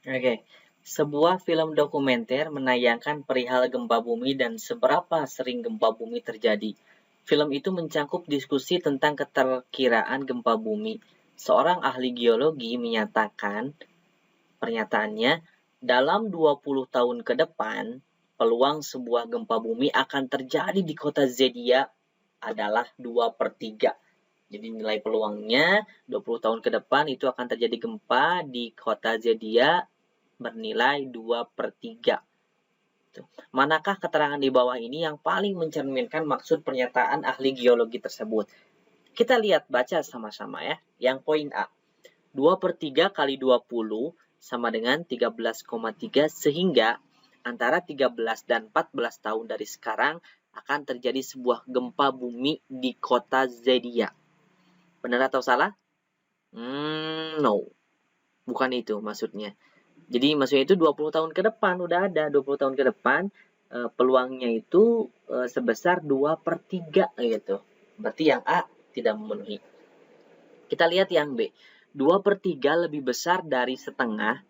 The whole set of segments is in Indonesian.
Oke, sebuah film dokumenter menayangkan perihal gempa bumi dan seberapa sering gempa bumi terjadi. Film itu mencakup diskusi tentang keterkiraan gempa bumi. Seorang ahli geologi menyatakan, pernyataannya, dalam 20 tahun ke depan, peluang sebuah gempa bumi akan terjadi di kota Zedia adalah 2/3. Jadi nilai peluangnya 20 tahun ke depan itu akan terjadi gempa di kota Zedia bernilai 2/3. Manakah keterangan di bawah ini yang paling mencerminkan maksud pernyataan ahli geologi tersebut? Kita lihat baca sama-sama ya. Yang poin A. 2/3 kali 20 sama dengan 13,3 sehingga antara 13 dan 14 tahun dari sekarang akan terjadi sebuah gempa bumi di kota Zedia. Benar atau salah? No. Bukan itu maksudnya. Jadi maksudnya itu 20 tahun ke depan udah ada 20 tahun ke depan peluangnya itu sebesar 2/3 gitu. Berarti yang A tidak memenuhi. Kita lihat yang B. 2/3 lebih besar dari setengah.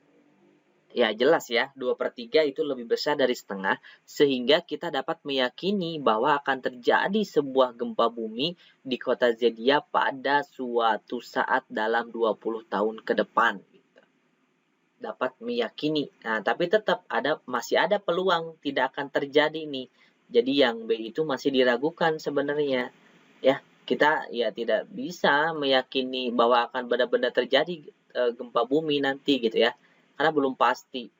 Ya jelas ya, 2/3 itu lebih besar dari setengah, sehingga kita dapat meyakini bahwa akan terjadi sebuah gempa bumi di kota Zedia pada suatu saat dalam 20 tahun ke depan. Dapat meyakini. Nah, tapi tetap masih ada peluang tidak akan terjadi nih. Jadi yang B itu masih diragukan sebenarnya. Ya, kita ya tidak bisa meyakini bahwa akan benar-benar terjadi gempa bumi nanti gitu ya. Karena belum pasti.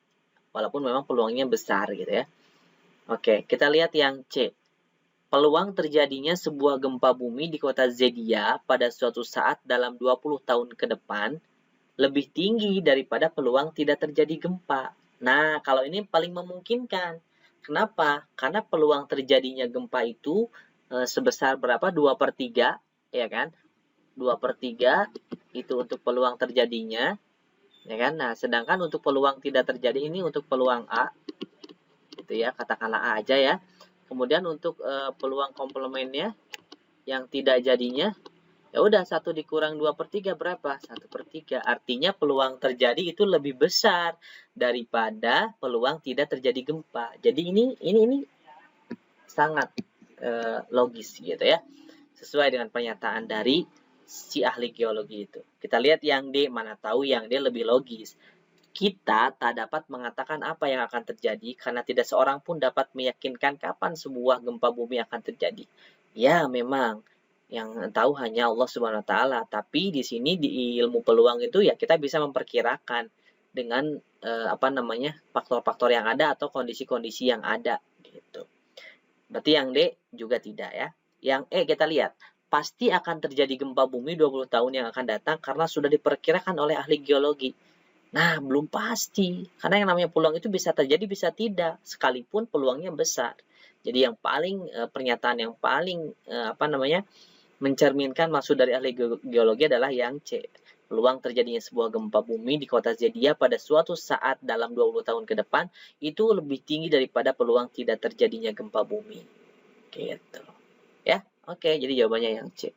Walaupun memang peluangnya besar gitu ya. Oke, kita lihat yang C. Peluang terjadinya sebuah gempa bumi di kota Zedia pada suatu saat dalam 20 tahun ke depan lebih tinggi daripada peluang tidak terjadi gempa. Nah, kalau ini paling memungkinkan. Kenapa? Karena peluang terjadinya gempa itu sebesar berapa? 2/3, ya kan? 2/3 itu untuk peluang terjadinya, ya kan? Nah, sedangkan untuk peluang tidak terjadi ini untuk peluang A, gitu ya, katakanlah A aja ya. Kemudian untuk peluang komplemennya yang tidak jadinya, ya udah 1 dikurang 2/3 berapa? 1/3. Artinya peluang terjadi itu lebih besar daripada peluang tidak terjadi gempa. Jadi ini sangat logis gitu ya. Sesuai dengan pernyataan dari si ahli geologi itu. Kita lihat yang D, mana tahu yang D lebih logis. Kita tak dapat mengatakan apa yang akan terjadi karena tidak seorang pun dapat meyakinkan kapan sebuah gempa bumi akan terjadi. Ya, memang yang tahu hanya Allah Subhanahu wa taala, tapi di sini di ilmu peluang itu ya kita bisa memperkirakan dengan faktor-faktor yang ada atau kondisi-kondisi yang ada gitu. Berarti yang D juga tidak ya. Yang E kita lihat, pasti akan terjadi gempa bumi 20 tahun yang akan datang karena sudah diperkirakan oleh ahli geologi. Nah, belum pasti. Karena yang namanya peluang itu bisa terjadi, bisa tidak. Sekalipun peluangnya besar. Jadi yang paling pernyataan yang paling mencerminkan maksud dari ahli geologi adalah yang C. Peluang terjadinya sebuah gempa bumi di kota Zedia pada suatu saat dalam 20 tahun ke depan itu lebih tinggi daripada peluang tidak terjadinya gempa bumi. Gitu. Ya, oke. Jadi jawabannya yang C.